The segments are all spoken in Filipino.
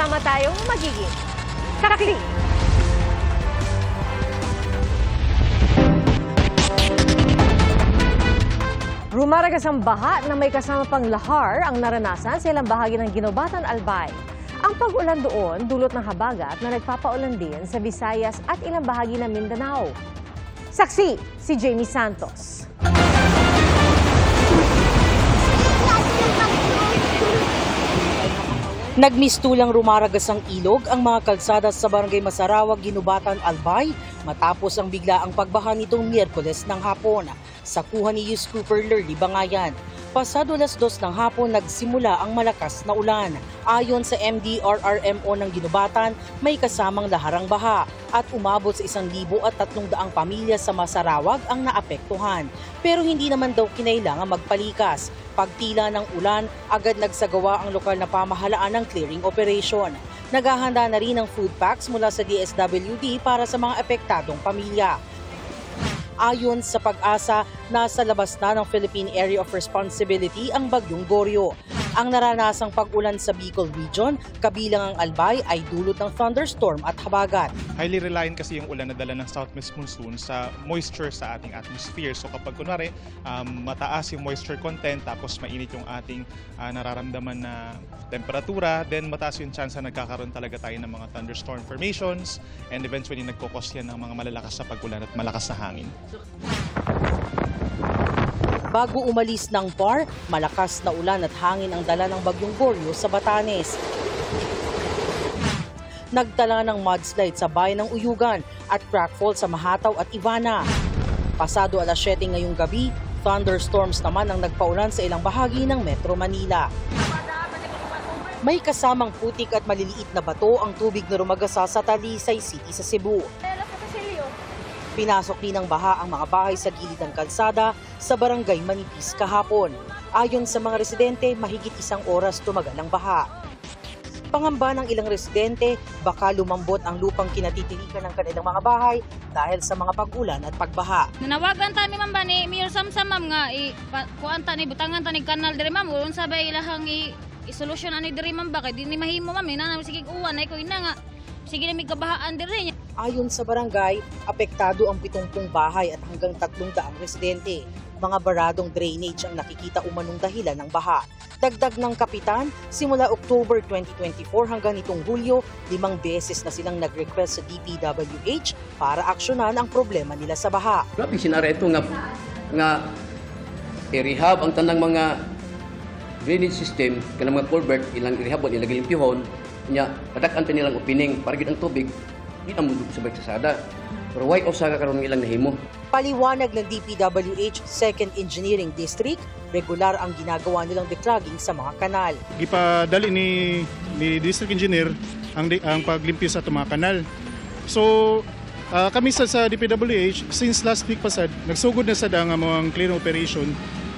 Sama-sama tayong magiging sarakli. Rumaragas ang baha na may kasama pang lahar ang naranasan sa ilang bahagi ng Ginobatan, Albay. Ang pag-ulan doon dulot ng habagat na nagpapaulan din sa Visayas at ilang bahagi ng Mindanao. Saksi si Jamie Santos. Nagmistulang rumaragas ang ilog ang mga kalsada sa Barangay Masarawag, Ginobatan, Albay matapos ang biglaang pagbaha nitong Miyerkules ng hapon sa kuha ni Yus Cooper Lurly, Bangayan. Pasado alas 2 ng hapon nagsimula ang malakas na ulan. Ayon sa MDRRMO ng Ginobatan, may kasamang laharang baha at umabot sa 1,300 pamilya sa Masarawag ang naapektuhan. Pero hindi naman daw kinailangan magpalikas. Pagtila ng ulan, agad nagsagawa ang lokal na pamahalaan ng clearing operation. Naghahanda na rin ng food packs mula sa DSWD para sa mga apektadong pamilya. Ayon sa Pag-asa, nasa labas na ng Philippine Area of Responsibility ang Bagyong Goryo. Ang naranasang pag-ulan sa Bicol Region, kabilang ang Albay, ay dulot ng thunderstorm at habagat. Highly reliant kasi yung ulan na dala ng southwest monsoon sa moisture sa ating atmosphere. So kapag kunwari mataas yung moisture content tapos mainit yung ating nararamdaman na temperatura, then mataas yung chance na nagkakaroon talaga tayo ng mga thunderstorm formations and eventually nagkukos yan ng mga malalakas na pag-ulan at malakas na hangin. Bago umalis ng PAR, malakas na ulan at hangin ang dala ng Bagyong Goryo sa Batanes. Nagtala ng mudslide sa bayan ng Uyugan at crackfall sa Mahataw at Ivana. Pasado alas 7 ngayong gabi, thunderstorms naman ang nagpaulan sa ilang bahagi ng Metro Manila. May kasamang putik at maliliit na bato ang tubig na rumagasa sa Talisay City sa Cebu. Pinasok din ng baha ang mga bahay sa gilid ng kalsada sa Barangay Manipis kahapon. Ayon sa mga residente, mahigit 1 oras tumagal ang baha. Pangamba ng ilang residente, baka lumambot ang lupang kinatitilikan ng kanilang mga bahay dahil sa mga pag-ulan at pagbaha. Nanawagan ta mi ma'am ba ni Mayor Samsam ma'am nga kuan ta ni butangan ta ni kanal diri ma'am uron sabay ilahang i-solusyon ani diri ma'am ba kay dinhi mahimo ma'am na sige uwan ay ko ina nga sige na may kabahaan diri. Ayon sa barangay, apektado ang 70 bahay at hanggang 300 residente. Mga baradong drainage ang nakikita umanong dahilan ng baha. Dagdag ng kapitan, simula October 2024 hanggang nitong Hulyo, 5 beses na silang nag-request sa DPWH para aksyonan ang problema nila sa baha. Grabe sinara ito nga i-rehab ang tanang mga drainage system, kanang mga culvert, ilang i-rehab, ilang ilimpihon, niya, padakan pa nilang opening para gid ang tubig di na mudug sa bagsasada. Pero why usaga karon ilang nahimo? Paliwanag ng DPWH 2nd Engineering District, regular ang ginagawa nilang declogging sa mga kanal. Gipadali ni District Engineer ang paglimpyo sa mga kanal. So kami sa DPWH since last week pasad nagsugod na sa ang mga clearing operation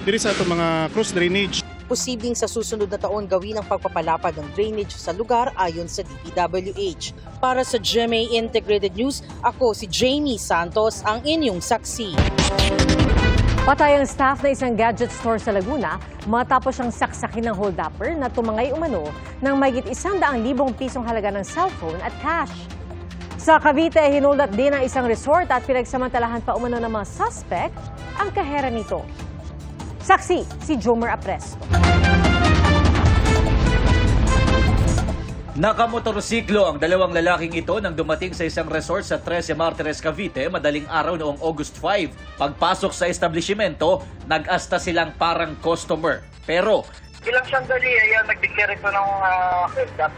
diri sa ato mga cross drainage. Posibleng sa susunod na taon gawin ang pagpapalapad ng drainage sa lugar ayon sa DPWH. Para sa GMA Integrated News, ako si Jamie Santos, ang inyong saksi. Patay ang staff na isang gadget store sa Laguna matapos siyang saksakin ng hold-upper na tumangay umano ng mahigit 100,000 pisong halaga ng cellphone at cash. Sa Cavite, hinold up din ang isang resort at pinagsamantalahan pa umano ng mga suspect ang kahera nito. Saksi si Jomer Apresto. Nakamotorsiklo ang 2 lalaking ito nang dumating sa isang resort sa 13 Martires, Cavite madaling araw noong August 5. Pagpasok sa establishmento, nag-asta silang parang customer. Pero ilang sandali ay nag-declare ito ng hold-up.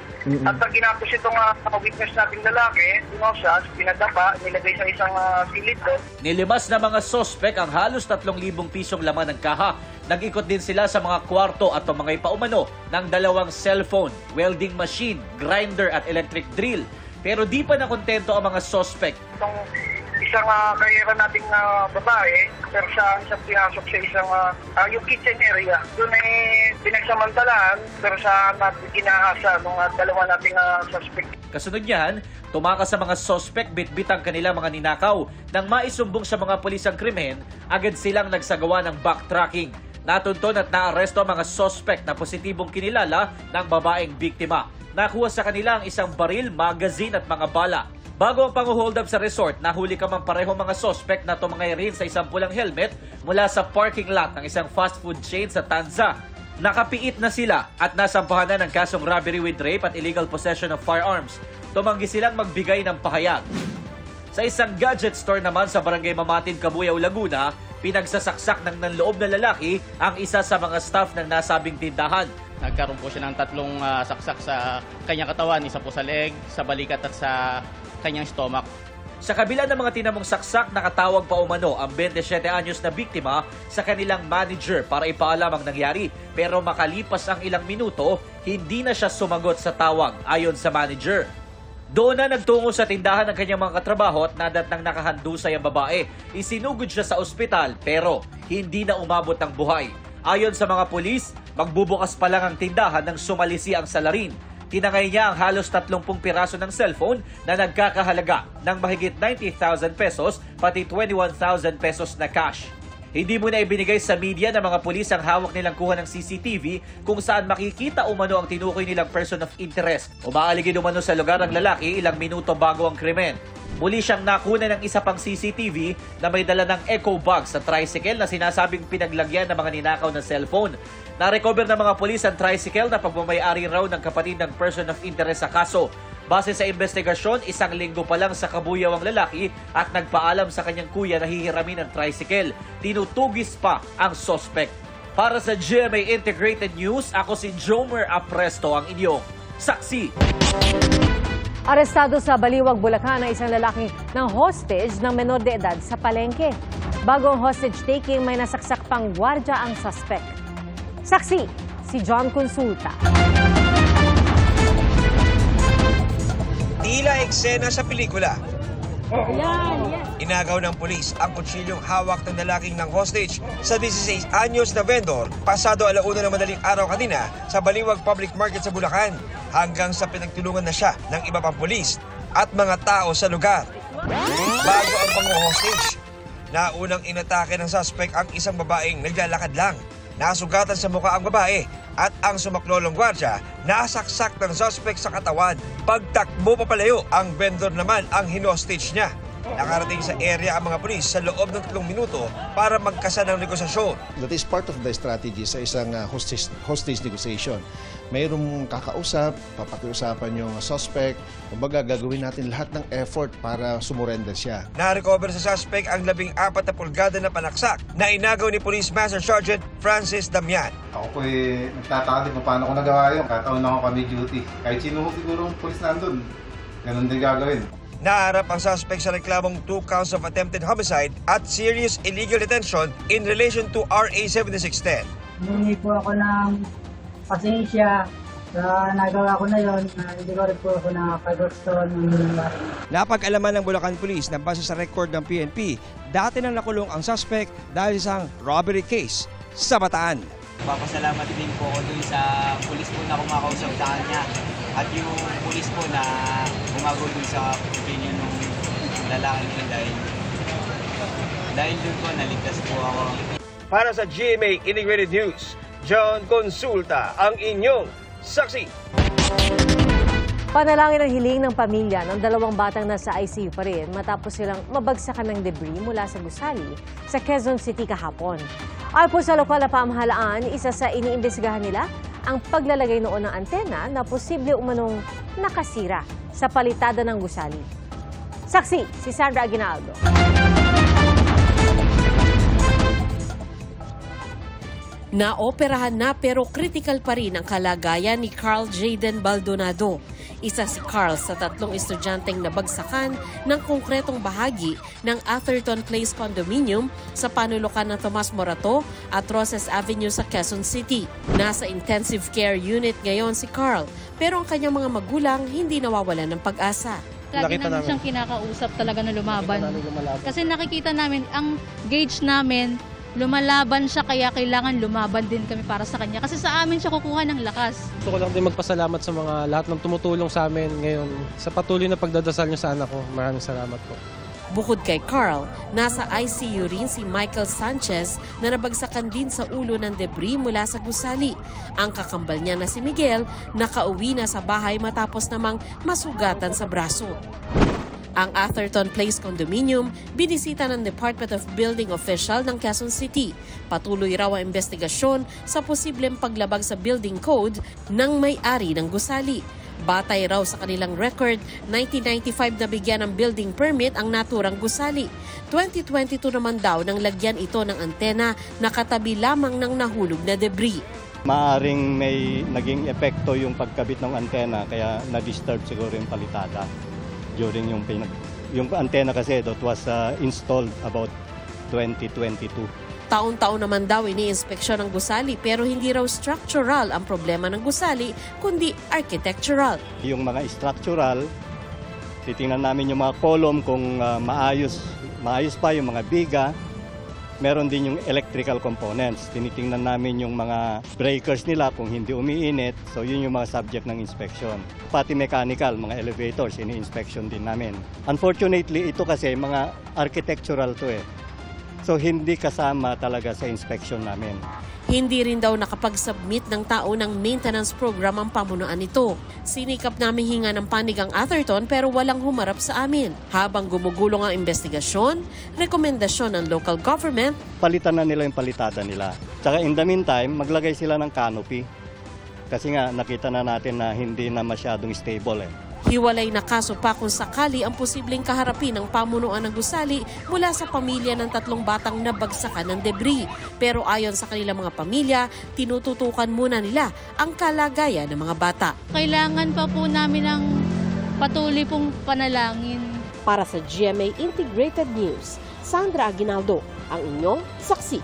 At pag ginapos itong witness nating lalaki, siya, pinadapa, nilagay sa isang silid doon. Nilimas na mga sospek ang halos 3,000 pisong laman ng kaha. Nag-ikot din sila sa mga kwarto at mga paumano ng 2 cellphone, welding machine, grinder at electric drill. Pero di pa nakontento ang mga sospek. Itong isang karera nating babae, pero siya isang pinasok sa isang yung kitchen area. Doon ay pinagsamantalaan, pero sa natin ginahasa ng 2 nating suspect. Kasunod niyan, tumakas sa mga sospek bitbit ang kanilang mga ninakaw. Nang maisumbong sa mga pulis ang krimen, agad silang nagsagawa ng backtracking. Natunton at naaresto ang mga sospek na positibong kinilala ng babaeng biktima. nakuha sa kanila ang isang baril, magazine at mga bala. Bago ang pang-hold up sa resort, nahuli ka man pareho mga suspect na tumangay rin sa isang pulang helmet mula sa parking lot ng isang fast food chain sa Tanza. Nakapiit na sila at nasampahan na ng kasong robbery with rape at illegal possession of firearms. Tumanggi silang magbigay ng pahayag. Sa isang gadget store naman sa Barangay Mamatin, Cabuyao, Laguna, pinagsasaksak ng nanloob na lalaki ang isa sa mga staff ng nasabing tindahan. Nagkaroon po siya ng 3 saksak sa kanyang katawan, isa po sa leeg, sa balikat at sa kanyang stomach. Sa kabila ng mga tinamong saksak, nakatawag pa umano ang 27 anyos na biktima sa kanilang manager para ipaalam ang nangyari. Pero makalipas ang ilang minuto, hindi na siya sumagot sa tawag ayon sa manager. Doon na nagtungo sa tindahan ng kanyang mga katrabaho at nadat ng nakahandusay ang babae. Isinugod siya sa ospital pero hindi na umabot ang buhay. Ayon sa mga pulis, magbubukas pa lang ang tindahan nang sumalisi ang salarin. Tinangay niya ang halos 30 piraso ng cellphone na nagkakahalaga ng mahigit 90,000 pesos pati 21,000 pesos na cash. Hindi mo na ibinigay sa media ng mga pulis ang hawak nilang kuha ng CCTV kung saan makikita umano ang tinukoy nilang person of interest. Umaaligid umano sa lugar ang lalaki ilang minuto bago ang krimen. Muli siyang nakuna ng isa pang CCTV na may dala ng echo bag sa tricycle na sinasabing pinaglagyan ng mga ninakaw na cellphone. Na-recover ng mga pulis ang tricycle na pagmamayari raw ng kapatid ng person of interest sa kaso. Base sa investigasyon, 1 linggo pa lang sa Cabuyao ang lalaki at nagpaalam sa kanyang kuya na hihiramin ang tricycle. Tinutugis pa ang suspect. Para sa GMA Integrated News, ako si Jomer Apresto, ang inyong saksi. Arestado sa Baliwag, Bulacan ang isang lalaki ng hostage ng menor de edad sa palengke. Bago ang hostage taking, may nasaksak pang gwardya ang suspect. Saksi, si John Consulta. Tila eksena sa pelikula. Inagaw ng pulis ang kutsilyong hawak ng lalaking ng hostage sa 16 anyos na vendor pasado 1:00 ng madaling araw kanina sa Baliwag Public Market sa Bulacan hanggang sa pinagtulungan na siya ng iba pang pulis at mga tao sa lugar. Bago ang pang-hostage, naunang inatake ng suspect ang isang babaeng naglalakad lang. Nasugatan sa mukha ang babae at ang sumaklolong gwardya nasaksak ng suspect sa katawan. Pagtakbo papalayo, ang vendor naman ang hinostage niya. Nakarating sa area ang mga pulis sa loob ng 3 minuto para magkasa ng negosasyon. That is part of the strategy sa isang hostage negotiation. Mayroong kakausap, papakiusapan yung suspect, kumbaga gagawin natin lahat ng effort para sumurrender siya. Na-recover sa suspect ang 14 na pulgada na panaksak na inagaw ni Police Master Sergeant Francis Damian. Ako po nagtataka din kung paano ko nagawa yun. Kataon ako kami duty. Kahit sino siguro ang police nandun, ganun din gagawin. Naharap ang suspect sa reklamong 2 counts of attempted homicide at serious illegal detention in relation to RA 7610. Humingi po ako ng pasensya sa nagawa ko na yon, hindi ko rin po ako nakapag-gusto ng nangyari. Napag-alaman ng Bulacan Police na base sa record ng PNP, dati nang nakulong ang suspect dahil sa isang robbery case sa Bataan. Papasalamat din po ako dun sa pulis po na kumakausap sa kanya at yung pulis po na gumagawa dun sa opinion ng lalaki niya dahil dun po naligtas po ako. Para sa GMA Integrated News, John Consulta, ang inyong saksi. Panalangin ang hiling ng pamilya ng 2 batang nasa ICU pa rin matapos silang mabagsakan ng debris mula sa gusali sa Quezon City kahapon. Ayon po sa lokal na pamahalaan, isa sa iniimbestigahan nila ang paglalagay noon ng antena na posible umanong nakasira sa palitada ng gusali. Saksi, si Sandra Aguinaldo. Naoperahan na pero critical pa rin ang kalagayan ni Carl Jaden Baldonado. Isa si Carl sa 3 estudyanteng nabagsakan ng konkretong bahagi ng Atherton Place Condominium sa panulukan ng Tomas Morato at Roses Avenue sa Quezon City. Nasa intensive care unit ngayon si Carl pero ang kanyang mga magulang hindi nawawalan ng pag-asa. Lagi namin siyang kinakausap talaga na lumaban. Kasi nakikita namin ang gauge namin, lumalaban siya kaya kailangan lumaban din kami para sa kanya. Kasi sa amin siya kukuha ng lakas. Gusto ko lang din magpasalamat sa mga lahat ng tumutulong sa amin ngayon sa patuloy na pagdadasal niyo sa anak ko. Maraming salamat po. Bukod kay Carl, nasa ICU rin si Michael Sanchez na nabagsakan din sa ulo ng debris mula sa gusali. Ang kakambal niya na si Miguel nakauwi na sa bahay matapos namang masugatan sa braso. Ang Atherton Place Condominium, binisita ng Department of Building official ng Quezon City. Patuloy raw ang investigasyon sa posibleng paglabag sa building code ng may-ari ng gusali. Batay raw sa kanilang record, 1995 na bigyan ng building permit ang naturang gusali. 2022 naman daw nang lagyan ito ng antena na katabi lamang ng nahulog na debris. Maaring may naging epekto yung pagkabit ng antena kaya na-disturb siguro yung palitada. During yung antena kasi that was installed about 2022. Taon-taon naman daw iniinspeksyon ng gusali pero hindi raw structural ang problema ng gusali kundi architectural. Yung mga structural, titingnan namin yung mga column kung maayos pa yung mga biga. Meron din yung electrical components. Tinitingnan namin yung mga breakers nila kung hindi umiinit. So yun yung mga subject ng inspection. Pati mechanical, mga elevators, ini-inspection din namin. Unfortunately, ito kasi mga architectural to eh. So hindi kasama talaga sa inspection namin. Hindi rin daw nakapag-submit ng tao ng maintenance program ang pamunuan nito. Sinikap namin hinga ng panig ang Atherton pero walang humarap sa amin. Habang gumugulong ang investigasyon, rekomendasyon ng local government, palitan na nila yung palitada nila. Tsaka in the meantime, maglagay sila ng canopy. Kasi nga nakita na natin na hindi na masyadong stable eh. Hiwalay na kaso pa kung sakali ang posibleng kaharapin ng pamunuan ng gusali mula sa pamilya ng 3 batang nabagsakan ng debris. Pero ayon sa kanilang mga pamilya, tinututukan muna nila ang kalagayan ng mga bata. Kailangan pa po namin ng patuloy pong panalangin. Para sa GMA Integrated News, Sandra Aguinaldo, ang inyong saksi.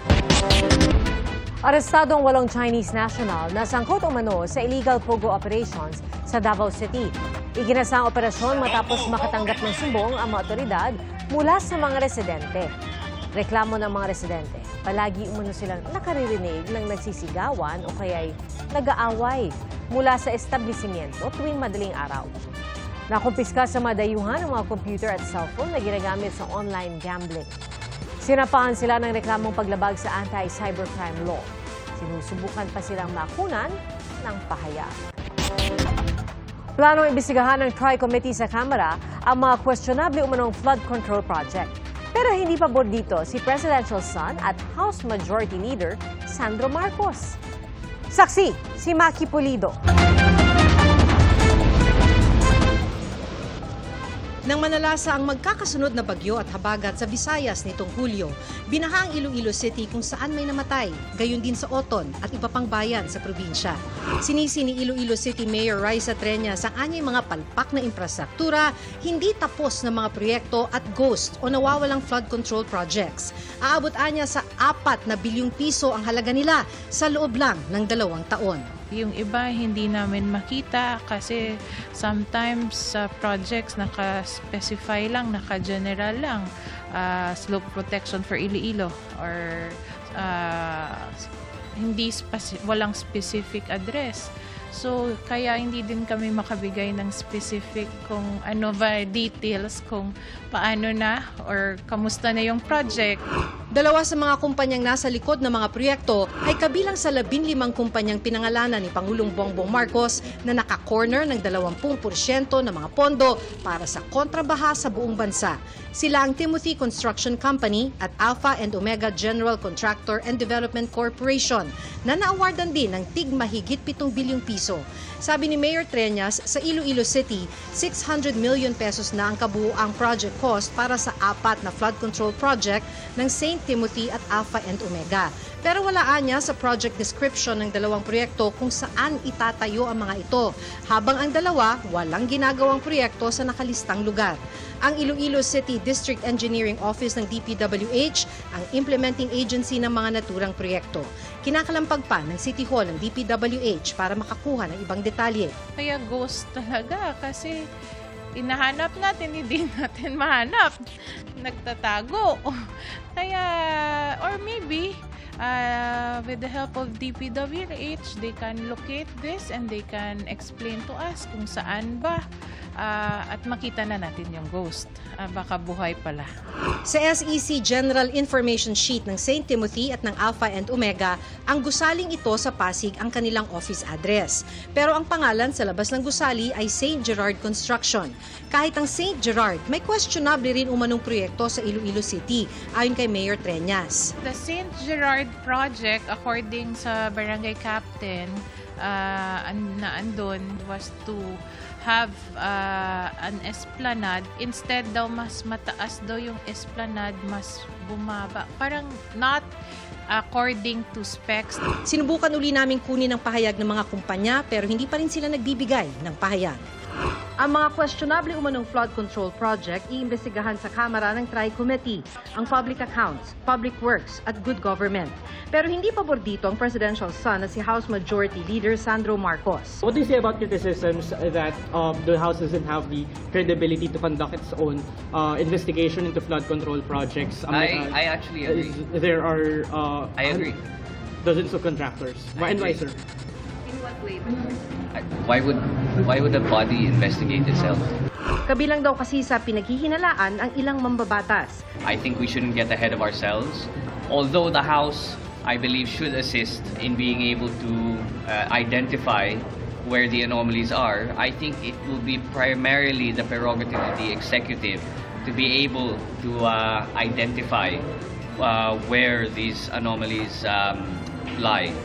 Arestado ang 8 Chinese national na sangkot umano sa illegal pogo operations sa Davao City. Iginasa ang operasyon matapos makatanggap ng sumbong ang mga otoridad mula sa mga residente. Reklamo ng mga residente, palagi umano silang nakaririnig ng nagsisigawan o kaya'y nag-aaway mula sa establishmento tuwing madaling araw. Nakumpiska sa mga dayuhan ang mga computer at cellphone na ginagamit sa online gambling. Sinapahan sila ng reklamong paglabag sa anti-cybercrime law. Sinusubukan pa silang makunan ng pahayag. Planong imbestigahan ng Tri-Committee sa Kamara ang mga questionable umanong flood control project. Pero hindi pabor dito si Presidential son at House Majority Leader Sandro Marcos. Saksi, si Maki Pulido. Nang manalasa ang magkakasunod na bagyo at habagat sa Visayas nitong Hulyo, binaha ang Iloilo City kung saan may namatay, gayon din sa Oton at iba pang bayan sa probinsya. Sinisi ni Iloilo City Mayor Raisa Treñas ang anyay mga palpak na infrastruktura, hindi tapos na mga proyekto at ghost o nawawalang flood control projects. Aabot anya sa 4 na bilyong piso ang halaga nila sa loob lang ng 2 taon. Yung iba hindi namin makita kasi sometimes sa projects naka-specify lang, naka-general lang, slope protection for Iloilo or walang specific address. So kaya hindi din kami makabigay ng specific kung ano ba details kung paano na or kamusta na yung project. 2 sa mga kumpanyang nasa likod ng mga proyekto ay kabilang sa 15 kumpanyang pinangalanan ni Pangulong Bongbong Marcos na naka-corner ng 20% ng mga pondo para sa kontrabaha sa buong bansa. Sila ang Timothy Construction Company at Alpha and Omega General Contractor and Development Corporation na na-awardan din ng tig mahigit 7 bilyong piso. Sabi ni Mayor Treñas, sa Iloilo City, 600 million pesos na ang kabuuang project cost para sa 4 na flood control project ng St. Timothy at Alpha and Omega. Pero wala anya sa project description ng 2 proyekto kung saan itatayo ang mga ito, habang ang 2 walang ginagawang proyekto sa nakalistang lugar. Ang Iloilo City District Engineering Office ng DPWH ang implementing agency ng mga naturang proyekto. Kinakalampag pa ng City Hall ng DPWH para makakuha ng ibang detalye. Kaya ghost talaga kasi inahanap natin, hindi natin mahanap. Nagtatago. Kaya, or maybe, with the help of DPWH, they can locate this and they can explain to us kung saan ba at makita na natin yung ghost. Baka buhay pala. Sa SEC General Information Sheet ng St. Timothy at ng Alpha and Omega, ang gusaling ito sa Pasig ang kanilang office address. Pero ang pangalan sa labas ng gusali ay St. Gerard Construction. Kahit ang St. Gerard, may questionable rin umanong proyekto sa Iloilo City, ayon kay Mayor Treñas. The St. Gerard project, according sa barangay captain na andun, was to have an esplanade. Instead daw mas mataas daw yung esplanade, mas bumaba. Parang not according to specs. Sinubukan uli naming kunin ang pahayag ng mga kumpanya pero hindi pa rin sila nagbibigay ng pahayag. Ang mga questionable umanong flood control project iimbestigahan sa Kamara ng Tri-Committee, ang Public Accounts, Public Works at Good Government. Pero hindi pabor dito ang presidential son na si House Majority Leader Sandro Marcos. What do you say about criticisms that the House doesn't have the credibility to conduct its own investigation into flood control projects? I actually agree. There are I agree. Dozens of contractors. Why, sir? In what way? Why would a body investigate itself? Kabilang daw kasi sa pinaghihinalaan ang ilang mambabatas. I think we shouldn't get ahead of ourselves. Although the House, I believe, should assist in being able to identify where the anomalies are, I think it will be primarily the prerogative of the executive to be able to identify where these anomalies lie,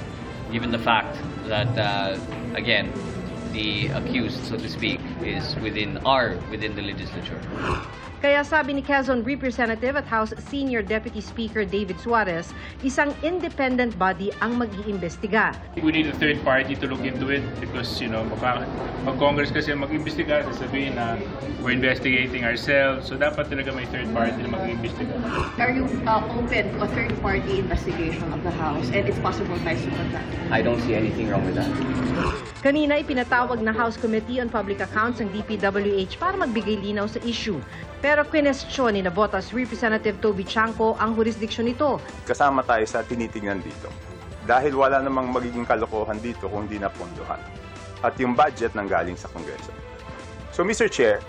given the fact that again, the accused, so to speak, is within the legislature. Kaya sabi ni Quezon Representative at House Senior Deputy Speaker David Suarez, isang independent body ang mag-iimbestiga. We need a third party to look into it because, mag-Congress kasi mag-imbestiga, sasabihin na we're investigating ourselves. So dapat talaga may third party na mag-iimbestiga. Are you open to a third party investigation of the House and if possible tayo support that? I don't see anything wrong with that. Kanina ipinatawag na House Committee on Public Accounts ang DPWH para magbigay linaw sa issue. Pero kwinestyon ni Navotas Representative Toby Chanco ang jurisdiksyon nito. Kasama tayo sa tinitingnan dito. Dahil wala namang magiging kalokohan dito kung hindi napondohan. At yung budget nanggaling sa Kongreso. So Mr. Chair,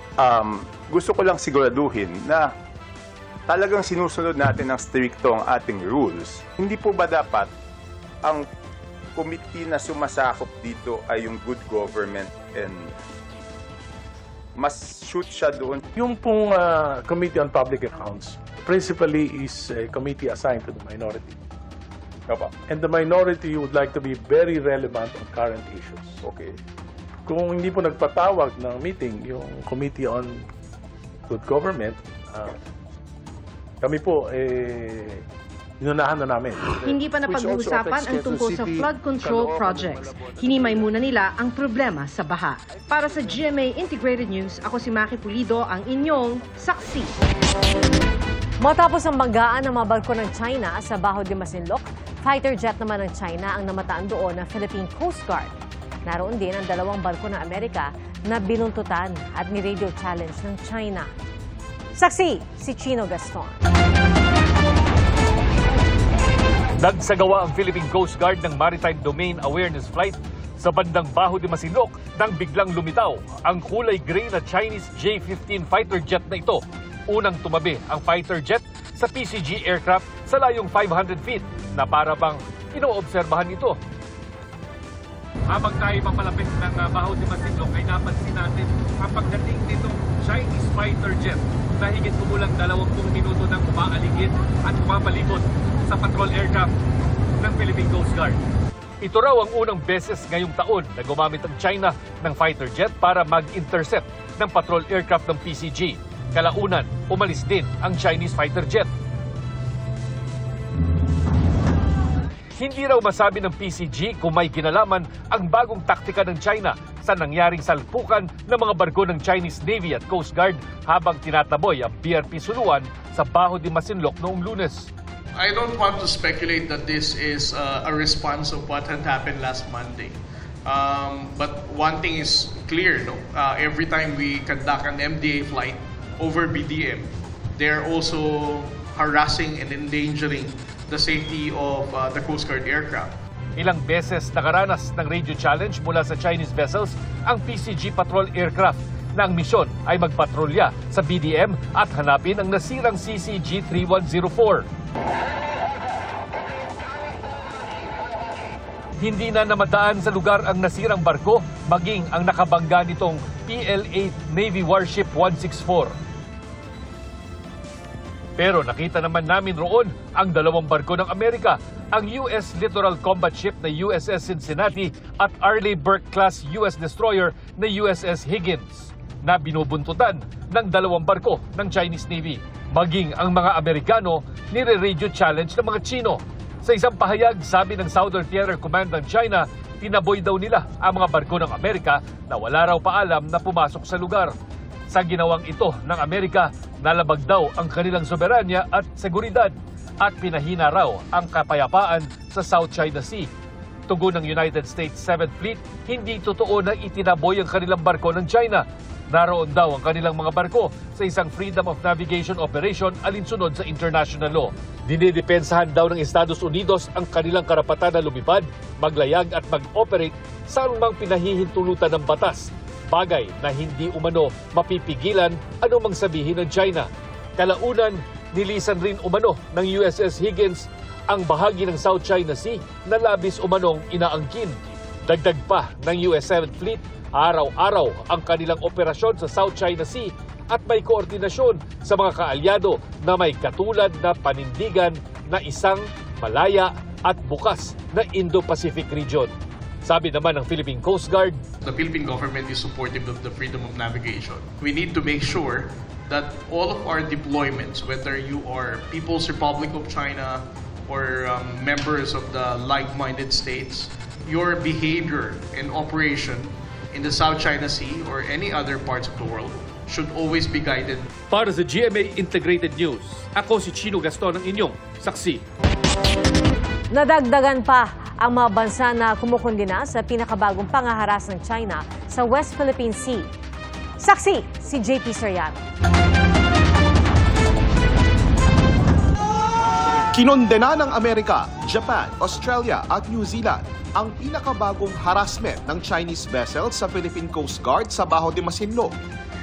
gusto ko lang siguraduhin na talagang sinusunod natin ng stricto ang ating rules. Hindi po ba dapat ang committee na sumasakop dito ay yung good government and mas shoot siya doon? Yung pong Committee on Public Accounts principally is a committee assigned to the minority. And the minority would like to be very relevant on current issues. Okay. Kung hindi po nagpatawag ng meeting yung Committee on Good Government, kami po inunahan na namin. Hindi pa napag-uusapan ang tungkol sa flood control projects. Hinimay muna nila ang problema sa baha. Para sa GMA Integrated News, ako si Maki Pulido, ang inyong saksi. Matapos ang banggaan ng mga barko ng China sa Baho de Masinloc, fighter jet naman ng China ang namataan doon ng Philippine Coast Guard. Naroon din ang 2 barko ng Amerika na binuntutan at ni-radio challenge ng China. Saksi, si Chino Gaston. Nagsagawa ang Philippine Coast Guard ng Maritime Domain Awareness Flight sa bandang Baho de Masinloc nang biglang lumitaw ang kulay gray na Chinese J-15 fighter jet na ito. Unang tumabi ang fighter jet sa PCG aircraft sa layong 500 feet na para bang inoobserbahan ito. Habang tayo papalapit ng Baho de Masinloc ay napansin natin ang pagdating nitong Chinese fighter jet na higit kumulang 20 minuto nang umaaligid at umapalibot sa patrol aircraft ng Philippine Coast Guard. Ito raw ang unang beses ngayong taon na gumamit ang China ng fighter jet para mag-intercept ng patrol aircraft ng PCG. Kalaunan, umalis din ang Chinese fighter jet. Hindi raw masabi ng PCG kung may kinalaman ang bagong taktika ng China sa nangyaring salpukan ng mga barko ng Chinese Navy at Coast Guard habang tinataboy ang BRP Suluan sa Baho de Masinloc noong Lunes. I don't want to speculate that this is a response of what had happened last Monday. But one thing is clear, no? Every time we conduct an MDA flight over BDM, they're also harassing and endangering the safety of the Coast Guard aircraft. Ilang beses nakaranas ng radio challenge mula sa Chinese vessels ang PCG patrol aircraft. na ang misyon ay magpatrolya sa BDM at hanapin ang nasirang CCG-3104. Hindi na namadaan sa lugar ang nasirang barko, maging ang nakabangga nitong PL-8 Navy Warship 164. Pero nakita naman namin roon ang dalawang barko ng Amerika, ang US Littoral Combat Ship na USS Cincinnati at Arleigh Burke-class US Destroyer na USS Higgins, na binubuntutan ng dalawang barko ng Chinese Navy. Maging ang mga Amerikano nire-radio challenge ng mga Chino. Sa isang pahayag, sabi ng Southern Theater Command ng China, tinaboy daw nila ang mga barko ng Amerika na wala raw paalam na pumasok sa lugar. Sa ginawang ito ng Amerika, nalabag daw ang kanilang soberanya at seguridad at pinahina raw ang kapayapaan sa South China Sea. Tugon ng United States 7th Fleet, hindi totoo na itinaboy ang kanilang barko ng China. Naroon daw ang kanilang mga barko sa isang Freedom of Navigation operation alinsunod sa international law. Dinidepensahan daw ng Estados Unidos ang kanilang karapatan na lumipad, maglayag at mag-operate sa anumang pinahihintulutan ng batas. Bagay na hindi umano mapipigilan anumang sabihin ng China. Kalaunan, nilisan rin umano ng USS Higgins ang bahagi ng South China Sea na labis umanong inaangkin. Dagdag pa ng US 7th Fleet, araw-araw ang kanilang operasyon sa South China Sea at may koordinasyon sa mga kaalyado na may katulad na panindigan na isang malaya at bukas na Indo-Pacific region. Sabi naman ng Philippine Coast Guard, the Philippine government is supportive of the freedom of navigation. We need to make sure that all of our deployments, whether you are People's Republic of China or members of the like-minded states, your behavior and operation in the South China Sea or any other parts of the world should always be guided. Para sa GMA Integrated News, ako si Chino Gaston, ang inyong saksi. Nadagdagan pa ang mga bansa na kumukundina sa pinakabagong pangaharas ng China sa West Philippine Sea. Saksi si JP Soriano. Kinondena ng Amerika, Japan, Australia at New Zealand ang pinakabagong harassment ng Chinese vessel sa Philippine Coast Guard sa Baho de Masinloc.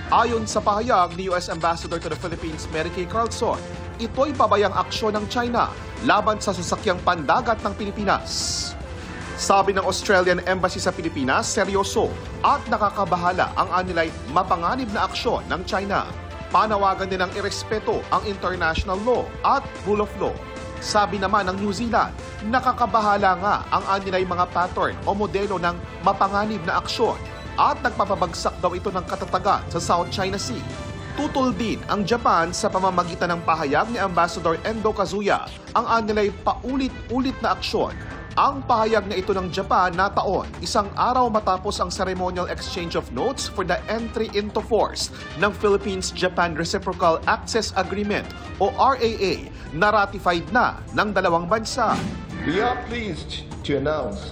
Ayon sa pahayag ni US Ambassador to the Philippines, Mary Kay Carlson, ito'y babayang aksyon ng China laban sa sasakyang pandagat ng Pilipinas. Sabi ng Australian Embassy sa Pilipinas, seryoso at nakakabahala ang anilay mapanganib na aksyon ng China. Panawagan din ng irespeto ang international law at rule of law. Sabi naman ng New Zealand, nakakabahala nga ang anilay mga pattern o modelo ng mapanganib na aksyon at nagpapabagsak daw ito ng katatagan sa South China Sea. Tutol din ang Japan sa pamamagitan ng pahayag ni Ambassador Endo Kazuya ang anilay paulit-ulit na aksyon. Ang pahayag na ito ng Japan nataon isang araw matapos ang ceremonial exchange of notes for the entry into force ng Philippines-Japan Reciprocal Access Agreement o RAA na ratified na ng dalawang bansa. We are pleased to announce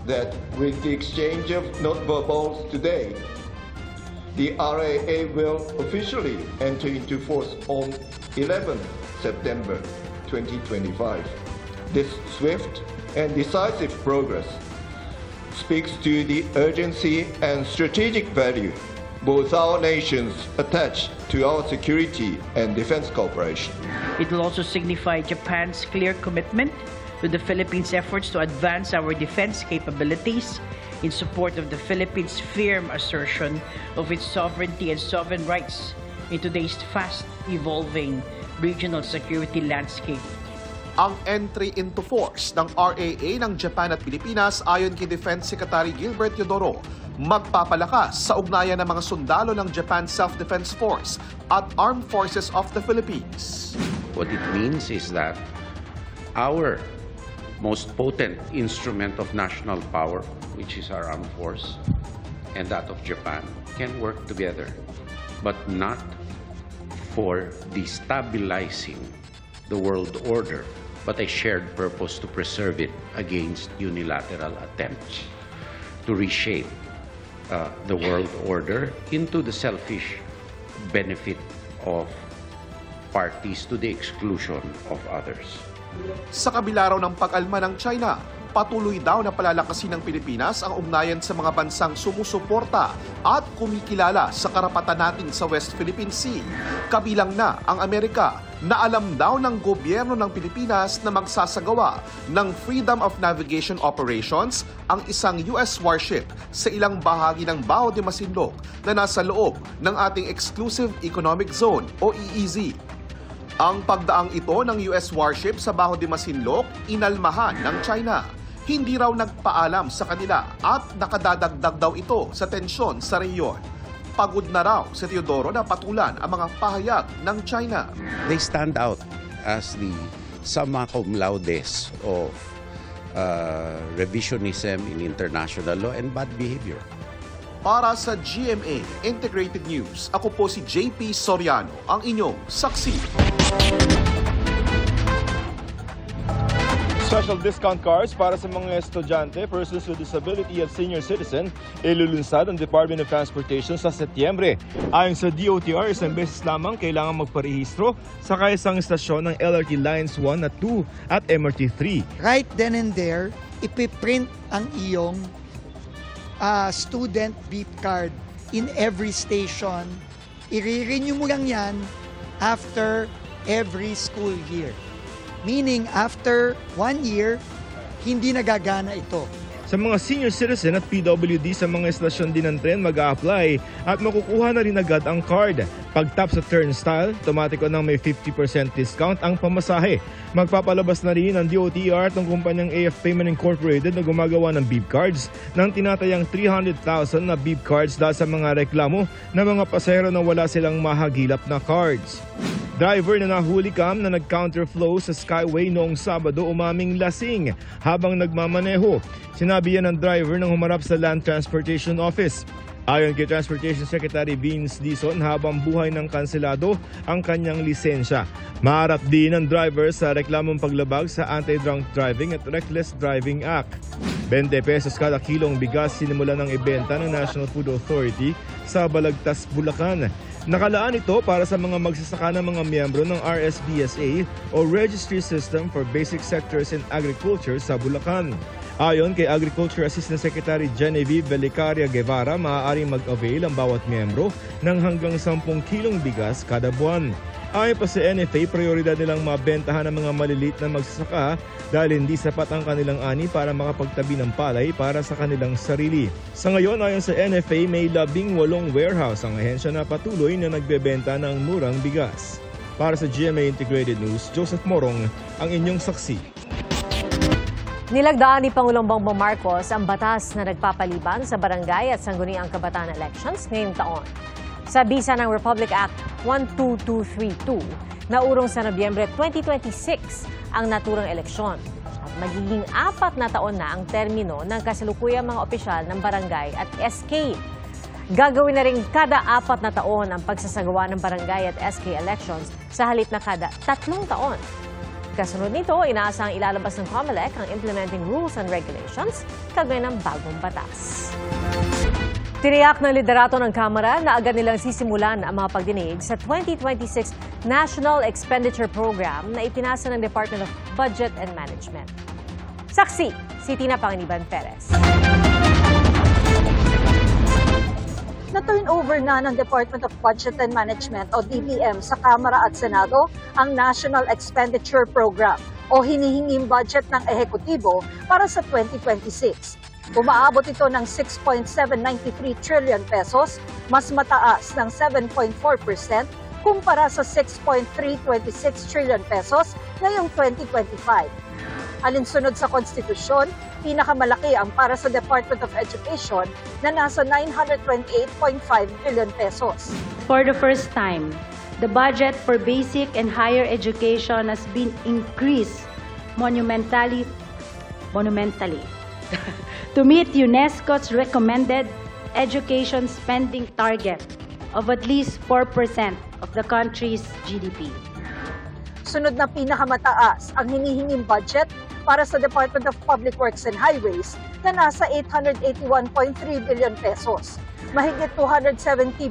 that with the exchange of nonverbals today, the RAA will officially enter into force on 11 September 2025. This swift and decisive progress speaks to the urgency and strategic value both our nations attach to our security and defense cooperation. It will also signify Japan's clear commitment to the Philippines' efforts to advance our defense capabilities in support of the Philippines' firm assertion of its sovereignty and sovereign rights in today's fast-evolving regional security landscape. Ang entry into force ng RAA ng Japan at Pilipinas ayon kay Defense Secretary Gilbert Teodoro, magpapalakas sa ugnayan ng mga sundalo ng Japan Self-Defense Force at Armed Forces of the Philippines. What it means is that our most potent instrument of national power, which is our armed force, and that of Japan, can work together, but not for destabilizing the world order, but a shared purpose to preserve it against unilateral attempts to reshape the world order into the selfish benefit of parties to the exclusion of others. Sa kabila raw ng pag-alma ng China, Patuloy daw na palalakasin ng Pilipinas ang ugnayan sa mga bansang sumusuporta at kumikilala sa karapatan natin sa West Philippine Sea. Kabilang na ang Amerika, na alam daw ng gobyerno ng Pilipinas na magsasagawa ng Freedom of Navigation Operations ang isang US warship sa ilang bahagi ng Baho de Masinloc na nasa loob ng ating Exclusive Economic Zone o EEZ. Ang pagdaang ito ng US warship sa Baho de Masinloc, inalmahan ng China. Hindi raw nagpaalam sa kanila at nakadadagdag daw ito sa tensyon sa rehiyon. Pagod na raw si Teodoro na patulan ang mga pahayag ng China. They stand out as the summa cum laudes of revisionism in international law and bad behavior. Para sa GMA Integrated News, ako po si JP Soriano, ang inyong saksi. Special discount cards para sa mga estudyante, persons with disability at senior citizen ilulunsad ang Department of Transportation sa Setyembre. Ayon sa DOTR, isang beses lamang kailangan magparehistro sa isang istasyon ng LRT Lines 1 at 2 at MRT 3. Right then and there, ipiprint ang iyong student beep card in every station. I-renew mo lang yan after every school year. Meaning, after 1 year, hindi nagagana ito. Sa mga senior citizen at PWD sa mga estasyon din ng tren mag-a-apply at makukuha na rin agad ang card. Pag-tap sa turnstile, automatiko nang may 50% discount ang pamasahe. Magpapalabas na rin ang DOTR at ang kumpanyang AF Payment Incorporated na gumagawa ng beep cards ng tinatayang 300,000 na beep cards dahil sa mga reklamo ng mga pasahero na wala silang mahagilap na cards. Driver na nahuli kam na nag-counterflow sa Skyway noong Sabado umaming lasing habang nagmamaneho. Sinabi yan ng driver nang humarap sa Land Transportation Office. Ayon kay Transportation Secretary Vince Dizon, habang buhay ng kanselado ang kanyang lisensya. Maharap din ang driver sa reklamong paglabag sa Anti-Drunk Driving at Reckless Driving Act. 20 pesos kada kilong bigas sinimula ng ibenta ng National Food Authority sa Balagtas, Bulacan. Nakalaan ito para sa mga magsasaka ng mga miyembro ng RSBSA o Registry System for Basic Sectors in Agriculture sa Bulacan. Ayon kay Agriculture Assistant Secretary Genevieve Belicaria Guevara, maaaring mag-avail ang bawat miyembro ng hanggang 10 kilong bigas kada buwan. Ayon pa sa NFA, prioridad nilang mabentahan ng mga maliliit na magsasaka dahil hindi sapat ang kanilang ani para makapagtabi ng palay para sa kanilang sarili. Sa ngayon, ayon sa NFA, may 18 warehouse ang ahensya na patuloy na nagbebenta ng murang bigas. Para sa GMA Integrated News, Joseph Morong, ang inyong saksi. Nilagdaan ni Pangulong Bongbong Marcos ang batas na nagpapaliban sa barangay at sangguniang kabataan elections ngayong taon. Sa bisa ng Republic Act 12232, naurong sa Nobyembre 2026 ang naturang eleksyon at magiging 4 na taon na ang termino ng kasalukuyang mga opisyal ng barangay at SK. Gagawin na rin kada 4 na taon ang pagsasagawa ng barangay at SK elections sa halip na kada 3 taon. Kasunod nito, inaasang ilalabas ng COMELEC ang implementing rules and regulations kaugnay ng bagong batas. Tiniyak ng liderato ng Kamara na agad nilang sisimulan ang mga pagdinig sa 2026 National Expenditure Program na ipinasa ng Department of Budget and Management. Saksi, si Tina Panginiban Perez. Na-turn over na ng Department of Budget and Management o DBM sa Kamara at Senado ang National Expenditure Program o hinihinging budget ng ehekutibo para sa 2026. Umaabot ito ng 6.793 trillion pesos, mas mataas ng 7.4% kumpara sa 6.326 trillion pesos ngayong 2025. Alinsunod sa konstitusyon, pinakamalaki ang para sa Department of Education na nasa 928.5 billion pesos. For the first time, the budget for basic and higher education has been increased monumentally to meet UNESCO's recommended education spending target of at least 4% of the country's GDP. Sunod na pinakamataas ang hinihinging budget para sa Department of Public Works and Highways na nasa 881.3 billion pesos. Mahigit 270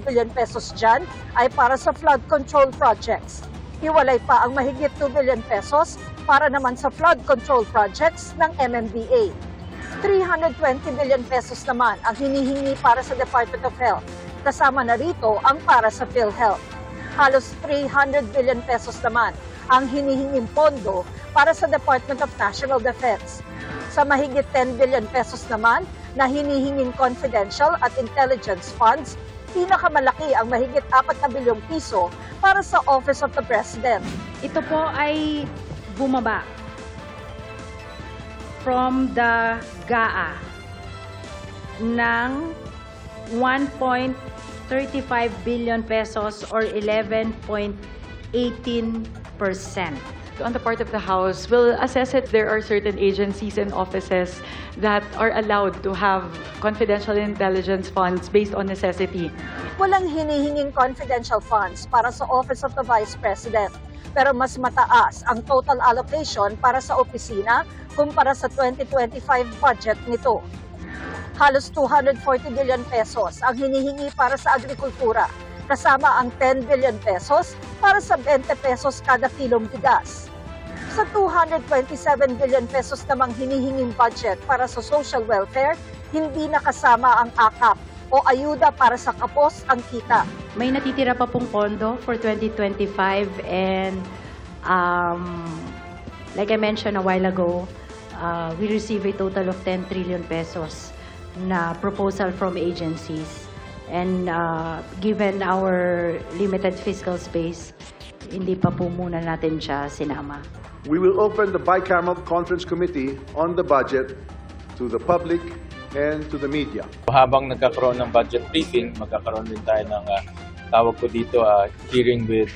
billion pesos dyan ay para sa flood control projects. Hiwalay pa ang mahigit 2 billion pesos para naman sa flood control projects ng MMDA. 320 billion pesos naman ang hinihingi para sa Department of Health. Kasama na rito ang para sa PhilHealth. Halos 300 billion pesos naman ang hinihinging pondo para sa Department of National Defense. Sa mahigit 10 billion pesos naman na hinihinging confidential at intelligence funds, pinakamalaki ang mahigit 4 na bilyong piso para sa Office of the President. Ito po ay bumaba from the GAA ng 1.35 billion pesos or 11.18%. On the part of the House, we'll assess it. There are certain agencies and offices that are allowed to have confidential intelligence funds based on necessity. Walang hinihinging confidential funds para sa Office of the Vice President, pero mas mataas ang total allocation para sa opisina kumpara sa 2025 budget nito. Halos 240 billion pesos ang hinihingi para sa agrikultura, kasama ang 10 billion pesos para sa 20 pesos kada kilong bigas. Sa 227 billion pesos namang hinihinging budget para sa social welfare, hindi nakasama ang AKAP o ayuda para sa kapos ang kita. May natitira pa pong pondo for 2025 and like I mentioned a while ago, we receive a total of 10 trillion pesos na proposal from agencies. And given our limited fiscal space, hindi pa po muna natin siya sinama. We will open the bicameral conference committee on the budget to the public and to the media. Habang nagkakaroon ng budget briefing, magkakaroon din tayo ng tawag ko dito hearing with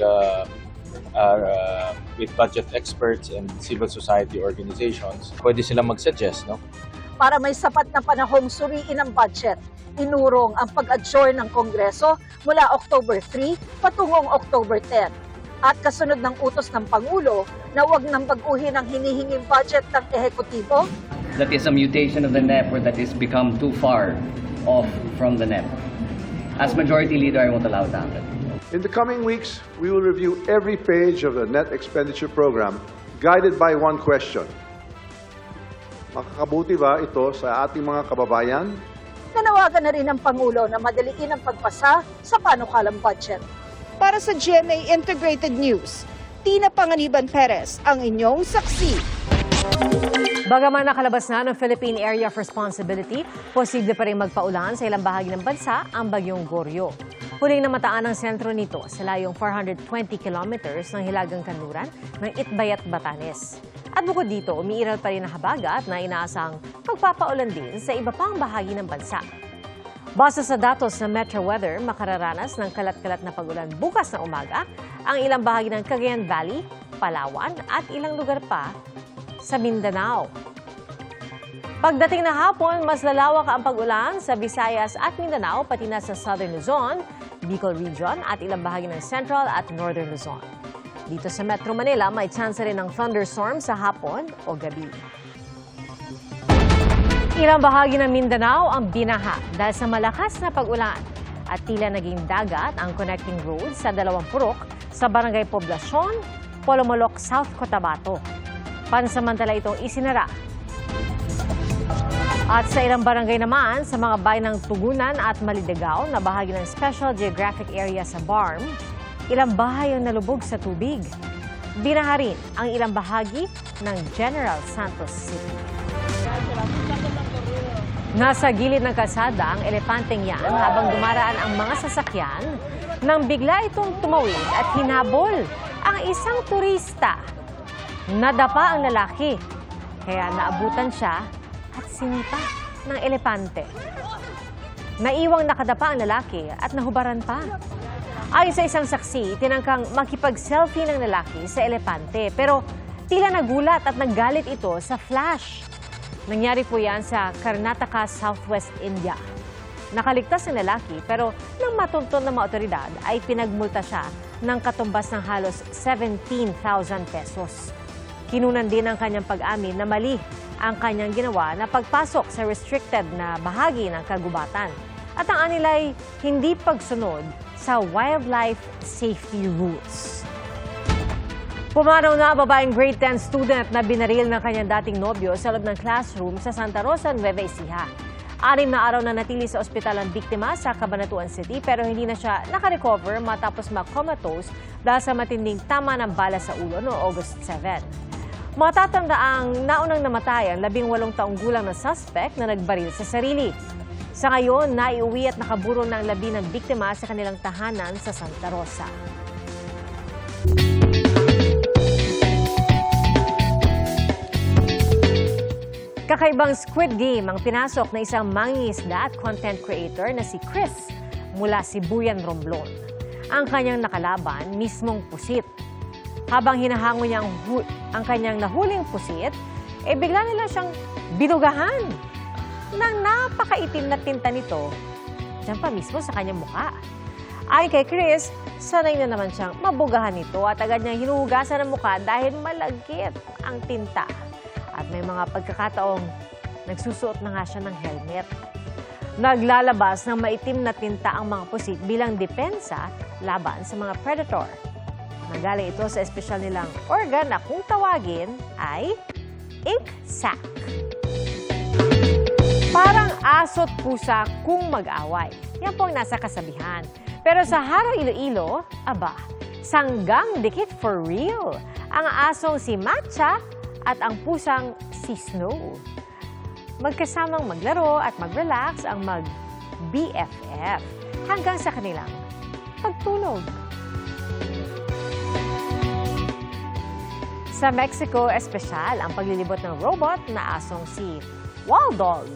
budget experts and civil society organizations. Pwede silang mag-suggest, no? Para may sapat na panahong suriin ang budget, inurong ang pag-adjourn ng Kongreso mula October 3 patungong October 10. At kasunod ng utos ng Pangulo na huwag nang baguhin ang hinihinging budget ng ehekutibo. That is a mutation of the NEP or that is become too far off from the NEP. As Majority Leader, I won't allow that. In the coming weeks, we will review every page of the net expenditure program guided by one question. Makakabuti ba ito sa ating mga kababayan? Nanawagan na rin ng Pangulo na madaliin ang pagpasa sa panukalang budget. Para sa GMA Integrated News, Tina Panganiban Perez ang inyong saksi. Bagaman nakalabas na ng Philippine Area of Responsibility, posible pa rin magpaulan sa ilang bahagi ng bansa ang bagyong Goryo. Huling namataan ang sentro nito sa layong 420 kilometers ng Hilagang Kanluran ng Itbayat, Batanes. At bukod dito, umiiral pa rin ang habagat na inaasang magpapaulan din sa iba pang bahagi ng bansa. Base sa datos ng Metro Weather, makararanas ng kalat-kalat na pag-ulan bukas na umaga ang ilang bahagi ng Cagayan Valley, Palawan at ilang lugar pa sa Mindanao. Pagdating ng hapon, mas lalawak ang pag-ulan sa Visayas at Mindanao pati na sa Southern Luzon, Bicol Region at ilang bahagi ng Central at Northern Luzon. Dito sa Metro Manila, may chance rin ng thunderstorm sa hapon o gabi. Ilang bahagi ng Mindanao ang binaha dahil sa malakas na pag-ulan at tila naging dagat ang connecting road sa dalawang purok sa Barangay Poblacion, Polomolok, South Cotabato. Pansamantala itong isinara. At sa ilang barangay naman sa mga bayan ng Tugunan at Malidegao na bahagi ng Special Geographic Area sa BARM, ilang bahay ang nalubog sa tubig. Binaha rin ang ilang bahagi ng General Santos City. Nasa gilid ng kalsada ang elepanteng yan habang dumaraan ang mga sasakyan nang bigla itong tumawid at hinabol ang isang turista. Nadapa ang lalaki, kaya naabutan siya at sinipa ng elepante. Naiwang nakadapa ang lalaki at nahubaran pa. Ayon sa isang saksi, tinangkang makipag-selfie ng lalaki sa elepante pero tila nagulat at naggalit ito sa flash. Nangyari po yan sa Karnataka, Southwest India. Nakaligtas ang lalaki pero nang matuntun ng mga otoridad ay pinagmulta siya ng katumbas ng halos 17,000 pesos. Kinunan din ang kanyang pag-amin na mali ang kanyang ginawa na pagpasok sa restricted na bahagi ng kagubatan at ang anilay hindi pagsunod sa wildlife safety rules. Pumanaw na babaeng grade 10 student na binaril ng kanyang dating nobyo sa loob ng classroom sa Santa Rosa, Nueva Ecija. 6 na araw na natili sa ospital ang biktima sa Cabanatuan City pero hindi na siya nakarecover matapos ma-comatose dahil sa matinding tama ng bala sa ulo noong August 7. Matatanda ang naunang namatay ang 18 taong gulang na suspect na nagbaril sa sarili. Sa ngayon, naiuwi at nakaburo ng labi ng biktima sa kanilang tahanan sa Santa Rosa. Kakaibang Squid Game ang pinasok na isang mangingisda at content creator na si Chris mula Sibuyan, Romblon. Ang kanyang nakalaban, mismong pusit. Habang hinahango niya ang kanyang nahuling pusit, bigla nila siyang binugahan ng napakaitim na tinta nito dyan pa mismo sa kanyang mukha. Ayon kay Chris, sanay na naman siyang mabugahan nito at agad niyang hinuhugasan ang mukha dahil malagkit ang tinta. At may mga pagkakataong nagsusuot na nga siya ng helmet. Naglalabas ng maitim na tinta ang mga pusit bilang depensa laban sa mga predator. Nagaling ito sa espesyal nilang organ na kung tawagin ay ink sac. Parang aso't pusa kung mag-away. Yan po ang nasa kasabihan. Pero sa Haro, Iloilo, aba, sanggang dikit for real. Ang asong si Matcha at ang pusang si Snow. Magkasamang maglaro at mag-relax ang mag-BFF hanggang sa kanilang pagtulog. Sa Mexico, espesyal ang paglilibot ng robot na asong si Waldog.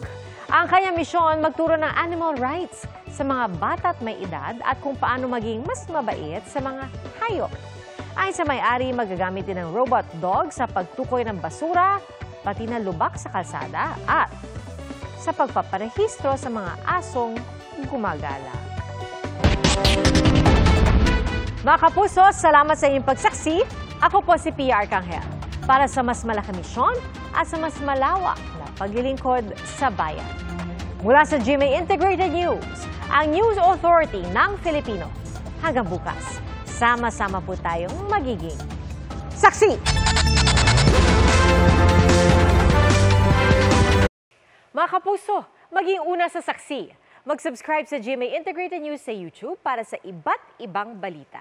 Ang kanyang misyon, magturo ng animal rights sa mga bata at may edad at kung paano maging mas mabait sa mga hayop. Ayon sa may-ari, magagamit din ng robot dog sa pagtukoy ng basura, pati na lubak sa kalsada at sa pagpaparehistro sa mga asong gumagala. Mga kapuso, salamat sa inyong pagsaksi. Ako po si Pia Arcangel para sa mas malaking misyon at sa mas malawak na paglilingkod sa bayan. Mula sa GMA Integrated News, ang News Authority ng Filipino. Hanggang bukas, sama-sama po tayong magiging saksi! Mga kapuso, maging una sa saksi. Mag-subscribe sa GMA Integrated News sa YouTube para sa iba't ibang balita.